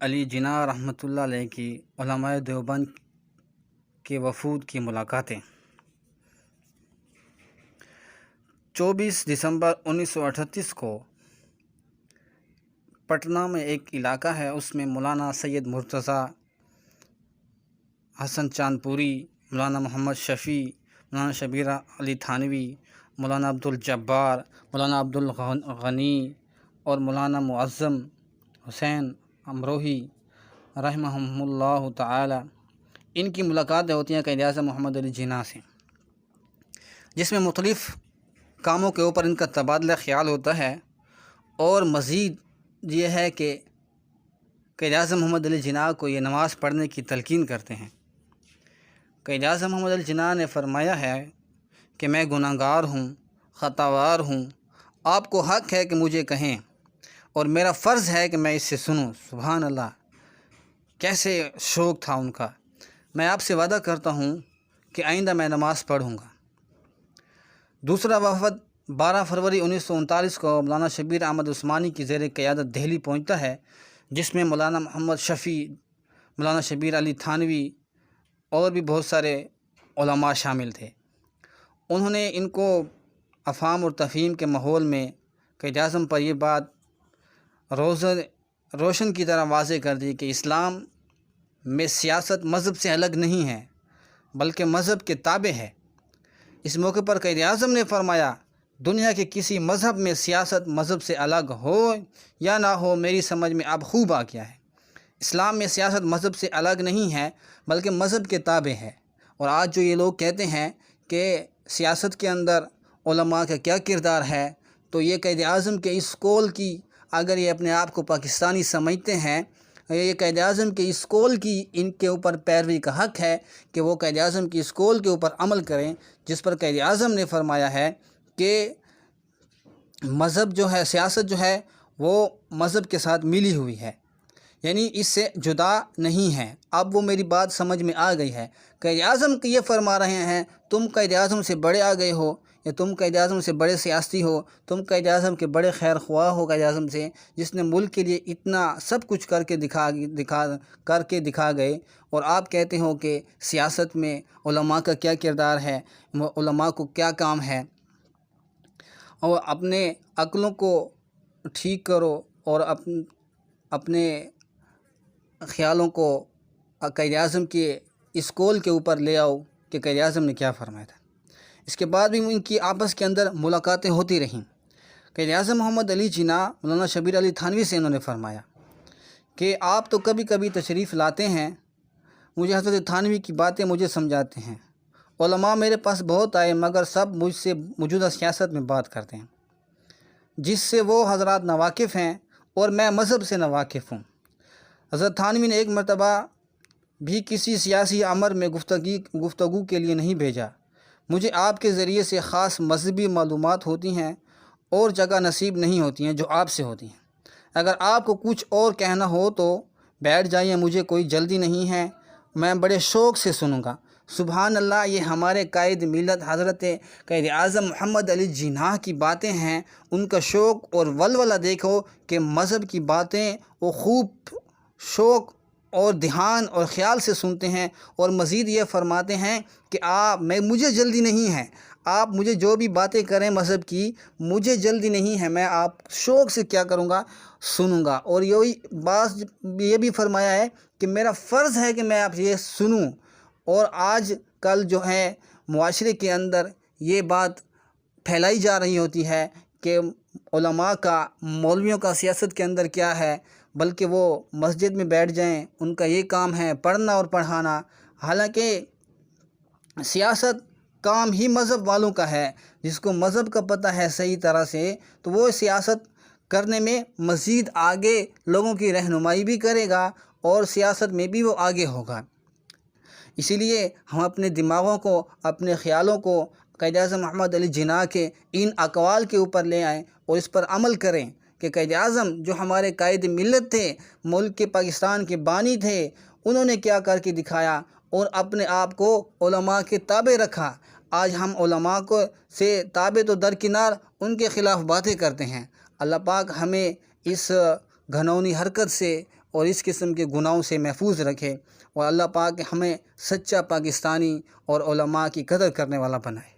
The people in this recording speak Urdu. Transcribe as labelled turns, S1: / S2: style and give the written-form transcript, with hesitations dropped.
S1: علی جناح رحمۃ اللہ علیہ کی علماء دیوبند کے وفود کی ملاقاتیں 24 دسمبر 1938 کو پٹنہ میں ایک علاقہ ہے، اس میں مولانا سید مرتضیٰ، حسن چاند پوری، مولانا محمد شفیع، مولانا شبیر علی تھانوی، مولانا عبدالجبار، مولانا عبدالغنی اور مولانا معظم حسین امروہی رحمہم اللہ تعالی، ان کی ملاقاتیں ہوتی ہیں قائد-اعظم محمد علی جناح سے، جس میں مختلف کاموں کے اوپر ان کا تبادلہ خیال ہوتا ہے۔ اور مزید یہ ہے کہ قائد-اعظم محمد علی جناح کو یہ نماز پڑھنے کی تلقین کرتے ہیں۔ قائد-اعظم محمد علی جناح نے فرمایا ہے کہ میں گناہگار ہوں، خطاوار ہوں، آپ کو حق ہے کہ مجھے کہیں اور میرا فرض ہے کہ میں اس سے سنوں۔ سبحان اللہ، کیسے شوق تھا ان کا۔ میں آپ سے وعدہ کرتا ہوں کہ آئندہ میں نماز پڑھوں گا۔ دوسرا وفد 12 فروری 1939 کو مولانا شبیر احمد عثمانی کی زیر قیادت دہلی پہنچتا ہے، جس میں مولانا محمد شفیع، مولانا شبیر علی تھانوی اور بھی بہت سارے علماء شامل تھے۔ انہوں نے ان کو افہام اور تفہیم کے ماحول میں قائد-اعظم پر یہ بات روشن کی طرح واضح کر دی کہ اسلام میں سیاست مذہب سے الگ نہیں ہے، بلکہ مذہب کے تابع ہے۔ اس موقع پر قائد-اعظم نے فرمایا، دنیا کے کسی مذہب میں سیاست مذہب سے الگ ہو یا نہ ہو، میری سمجھ میں اب خوب آ گیا ہے۔ اسلام میں سیاست مذہب سے الگ نہیں ہے، بلکہ مذہب کے تابع ہے۔ اور آج جو یہ لوگ کہتے ہیں کہ سیاست کے اندر علماء کا کیا کردار ہے، تو یہ قائد-اعظم کے اس قول کی، اگر یہ اپنے آپ کو پاکستانی سمجھتے ہیں، یہ قائد-اعظم کے اس قول کی ان کے اوپر پیروی کا حق ہے کہ وہ قائد-اعظم کی اس قول کے اوپر عمل کریں، جس پر قائد-اعظم نے فرمایا ہے کہ مذہب جو ہے، سیاست جو ہے وہ مذہب کے ساتھ ملی ہوئی ہے، یعنی اس سے جدا نہیں ہے۔ اب وہ میری بات سمجھ میں آ گئی ہے۔ قائد-اعظم یہ فرما رہے ہیں، تم قائد-اعظم سے بڑے آ گئے ہو، یا تم قائد-اعظم سے بڑے سیاسی ہو، تم قائد-اعظم کے بڑے خیر خواہ ہو، قائد-اعظم سے جس نے ملک کے لیے اتنا سب کچھ کر کے دکھا گئے، اور آپ کہتے ہو کہ سیاست میں علماء کا کیا کردار ہے، علماء کو کیا کام ہے۔ اور اپنے عقلوں کو ٹھیک کرو اور اپنے خیالوں کو قائد-اعظم کے اس قول کے اوپر لے آؤ کہ قائد-اعظم نے کیا فرمایا تھا۔ اس کے بعد بھی ان کی آپس کے اندر ملاقاتیں ہوتی رہیں۔ قائد-اعظم محمد علی جناح مولانا شبیر علی تھانوی سے انہوں نے فرمایا کہ آپ تو کبھی کبھی تشریف لاتے ہیں، مجھے حضرت تھانوی کی باتیں مجھے سمجھاتے ہیں، علماء میرے پاس بہت آئے، مگر سب مجھ سے موجودہ سیاست میں بات کرتے ہیں، جس سے وہ حضرات ناواقف ہیں اور میں مذہب سے ناواقف ہوں۔ حضرت تھانوی نے ایک مرتبہ بھی کسی سیاسی امر میں گفتگو کے لیے نہیں بھیجا۔ مجھے آپ کے ذریعے سے خاص مذہبی معلومات ہوتی ہیں اور جگہ نصیب نہیں ہوتی ہیں جو آپ سے ہوتی ہیں۔ اگر آپ کو کچھ اور کہنا ہو تو بیٹھ جائیے، مجھے کوئی جلدی نہیں ہے، میں بڑے شوق سے سنوں گا۔ سبحان اللہ، یہ ہمارے قائد ملت حضرت قائد-اعظم محمد علی جناح کی باتیں ہیں۔ ان کا شوق اور ولولہ دیکھو کہ مذہب کی باتیں وہ خوب شوق اور دھیان اور خیال سے سنتے ہیں، اور مزید یہ فرماتے ہیں کہ مجھے جلدی نہیں ہے، آپ مجھے جو بھی باتیں کریں مذہب کی، مجھے جلدی نہیں ہے، میں آپ شوق سے کیا کروں گا، سنوں گا۔ اور یہ بھی فرمایا ہے کہ میرا فرض ہے کہ میں آپ یہ سنوں۔ اور آج کل جو ہے معاشرے کے اندر یہ بات پھیلائی جا رہی ہوتی ہے کہ علماء کا، مولویوں کا سیاست کے اندر کیا ہے، بلکہ وہ مسجد میں بیٹھ جائیں، ان کا یہ کام ہے پڑھنا اور پڑھانا۔ حالانکہ سیاست کام ہی مذہب والوں کا ہے، جس کو مذہب کا پتہ ہے صحیح طرح سے، تو وہ سیاست کرنے میں مزید آگے لوگوں کی رہنمائی بھی کرے گا اور سیاست میں بھی وہ آگے ہوگا۔ اسی لیے ہم اپنے دماغوں کو، اپنے خیالوں کو قائد-اعظم محمد علی جناح کے ان اقوال کے اوپر لے آئیں اور اس پر عمل کریں کہ قائد-اعظم جو ہمارے قائد ملت تھے، ملک کے پاکستان کے بانی تھے، انہوں نے کیا کر کے دکھایا اور اپنے آپ کو علماء کے تابع رکھا۔ آج ہم علماء سے تابع تو درکنار ان کے خلاف باتیں کرتے ہیں۔ اللہ پاک ہمیں اس گھنونی حرکت سے اور اس قسم کے گناہوں سے محفوظ رکھے، اور اللہ پاک ہمیں سچا پاکستانی اور علماء کی قدر کرنے والا بنائے۔